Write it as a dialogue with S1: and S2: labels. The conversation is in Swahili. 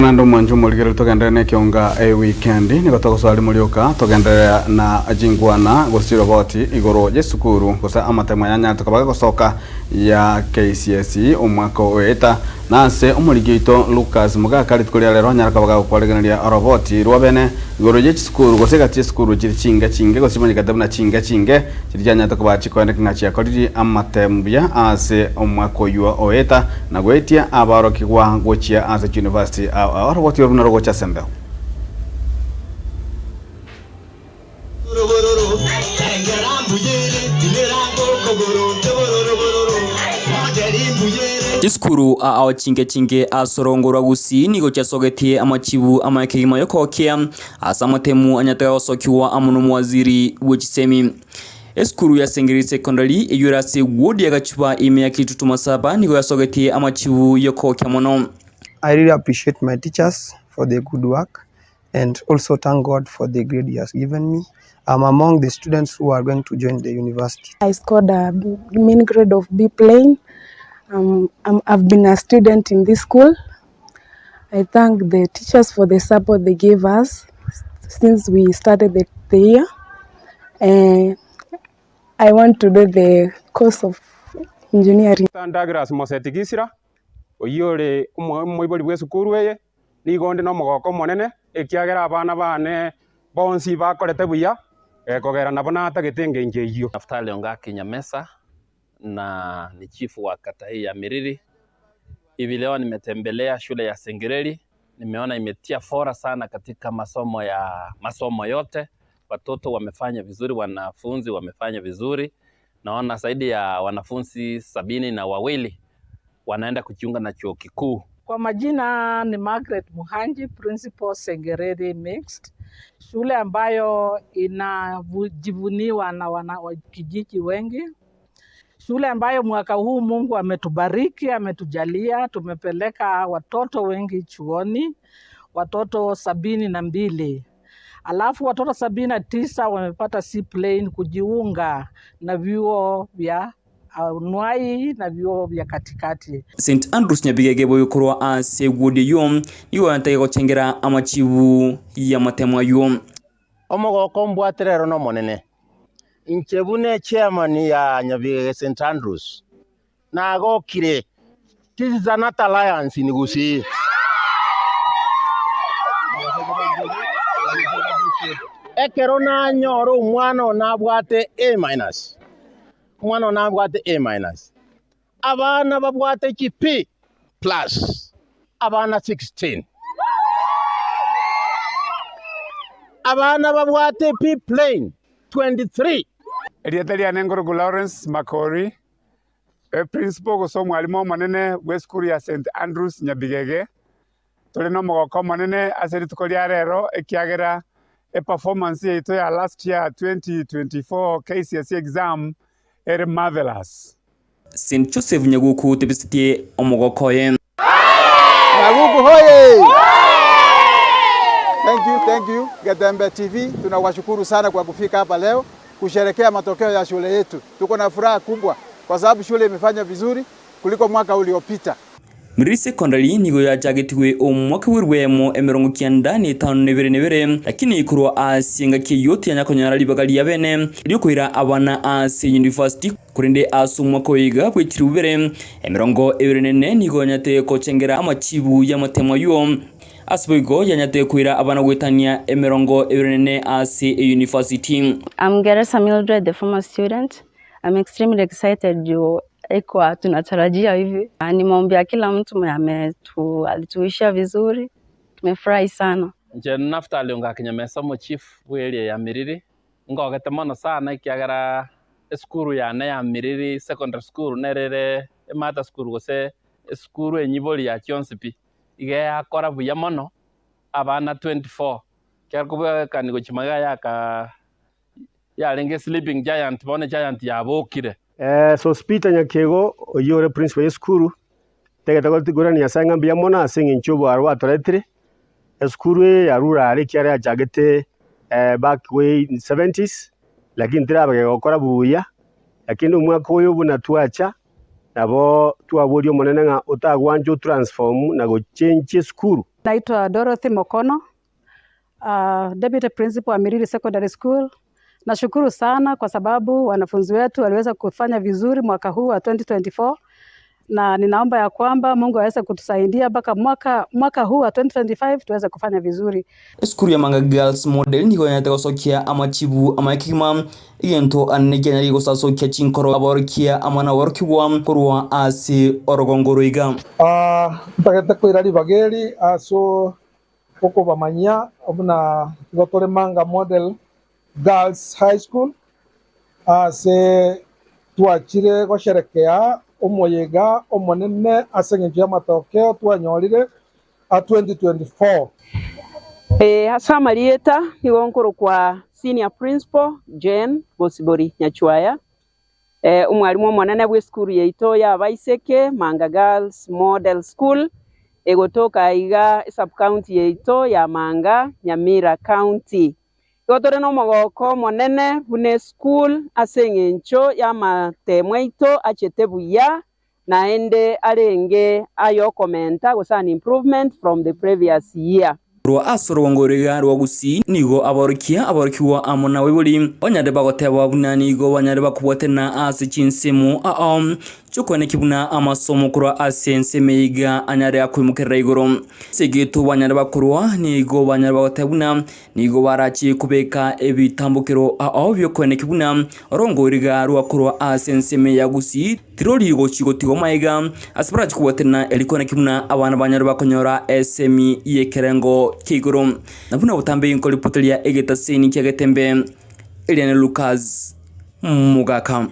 S1: Nando mwanju muligero tugendere kionga weekend niko togoswali mulioka tugendere na jingwana gosiro boti igoro je sukuru gosa amatemo yanya tukabaga gosoka ya KCSE umwaka weta nase umuligito Lucas Mugakari tukulia lero nyara kabaga kwaregeneria roboti rwabene igoro je sukuru gosega ti sukuru je chinge gosimo nyakadabna chinge kirjanya tukabachi kwende ngachi yakoriri amatembya ase umwaka weta na gwetia abaro kigwa gochia ase university roboti yoruna rogocha sembe Iskuru a chinge asorongora gusini gocha sogetie amachibu amakegima yokokea asamotemu anyataka osokiwa amuno waziri w'ichisemi Eskuru ya Sengeri Secondary yurase wodi yagachuba ime kitutuma saba niko yasogetie amachibu yokokea mono.
S2: I really appreciate my teachers for their good work and also thank God for the grade He has given me. I'm among the students who are going to join the university.
S3: I scored a mean grade of B plain. I've been a student in this school. I thank the teachers for the support they gave us since we started the year. I want to do the course of engineering.
S4: Tandagras mosetigisira oyore umuyibori bwesukuru eye nigonde no mogoko monene ekiagera abana bane bonsi bakorete buya kogera nabo natagitenge ngeyo.
S5: Naftali Onga Kinyamesa na ni chifu wa kata hii ya Miriri. Hivi leo nimetembelea shule ya Sengereri, nimeona imetia fora sana katika masomo yote. Watoto wamefanya vizuri, wanafunzi wamefanya vizuri. Naona zaidi ya wanafunzi 72 wanaenda kujiunga na chuo kikuu.
S6: Kwa majina ni Margaret Muhanji, Principal Sengereri Mixed, shule ambayo inajivuniwa na wanakijiji wengi. Shule ambayo mwaka huu Mungu ametubariki, ametujalia, tumepeleka watoto wengi chuoni, watoto 72. Alafu watoto 79 wamepata C plain kujiunga na vyuo vya Nwai na vyuo vya katikati.
S1: St Andrews Nyabigege boyokorwa ase wodi yom nigo yantege gochengera amachibu ya matemo yom
S7: omogoko mbwaterero no monene inchebune chairman ya Nyabigege St Andrews nagokire this is an alliance nigusi ekero na nyoro umwana nabwate A-, umwana nabwate A-, abana babwate P+, abana 16, abana babwate P plain 23.
S4: Eliatelia Nengorogu Lawrence Makori, principal goso mwalimu manene w'eskuru ya St Andrews Nyabigege. Tole no mogoko manene aseri tukolia rero ekiagera performance yetu ya last year 2024 KCSE exam ere marvelous.
S1: St Joseph Nyaguku tebisitie omogoko ye
S8: Nyaguku hoye. Thank you Gatembe TV, tunawashukuru sana kwa kufika hapa leo kusherekea matokeo ya shule yetu. Tuko na furaha kubwa kwa sababu shule imefanya vizuri kuliko mwaka uliopita.
S1: Miriri Secondary nigo yajagetiwe omwaka w'irwemo 95 lakini ikurwa asinga kiyote yanyakonyara libagali ya bene iliyo kuira abana ase university kurinde asu mwaka wiga bw'ikirubere 24 nigo yanyate kochengera amachibu ya matemo yo asbigo yanyate kuira abana gwetania 24 ase university.
S9: I'm Geresa Mildred, the former student. I'm extremely excited Eko tunatarajia hivi. Nimeombea kila mtu alituisha vizuri. Tumefurahi sana.
S5: Nje Naftali Onga Kinyamesa mo chief w'area ya Miriri. Ngogete mono sana ikiagara eskuru ya Miriri secondary school nerere emata school gose eskuru enyiboli ya Chionsipi. Ige yakora buya mono abana 24. Kyarkuba kanigo chimaga ya lenge sleeping giant bone giant yabokire.
S7: So Peter Nyakego oyore principal eskuru tegeta tigurani yasanga mbya mona asinga inchobo arwa toletre eskuru ya rural kyara jagete back way in 70s lakini tirabaga gukora buya lakini umwaka oyo bunatwacha nabo twabulio monene nga otagwanjo transform na go change school
S10: Naitwa Dorothy Mokono, Deputy Principal wa Miriri Secondary School. Nashukuru sana kwa sababu wanafunzi wetu waliweza kufanya vizuri mwaka huu wa 2024 na ninaomba ya kwamba Mungu aweze kutusaidia mpaka mwaka huu wa 2025 tuweze kufanya vizuri.
S11: Skuru ya Manga Girls Model niko yanataka sokia amachibu amakima igento anegenya go sasokia chinkoro aborkia amana workiwa korwa asi orogongoroiga.
S12: Ntagete kwirari bageri aso koko bamanya obuna gotore Manga Model Girls High School ase tuachire gosherekea omoyega omonene asengeje amatokeo twanyorire 2024.
S13: Hasa Marieta nigo nkuru kwa Senior Principal Jane Bosibori Nyachwaya. Umwalimu omonene bwe skuru yaito ya Baiseke Manga Girls Model School egotoka iga sub county yaito ya Manga Nyamira County. Gotore no mogoko monene bune school asengencho ya matemweito achetebuya naende arenge ayo komenta gusana improvement from the previous year.
S11: Rwa asorongorega rwa gusi nigo aborokiwa amona webuli onyade bagoteba bunani nigo banyade bakubotena ase chinsemu chukone kibuna amasomo kurwa asense meiga anyare akwimukira igoro segeto banyade bakurwa nigo banyade bagotebuna nigo barachi kubeka ebitambukiro byo kone kibuna rongorega rwa kurwa asense meya gusi tiroli go chigotigo maiga asbarachi kubotena elikone kibuna abana banyade bakonyora SME yekerengo kigoro nabuna butambe inkoli putelia egeta seni kyagetembe Eliane Lucas Mugaka.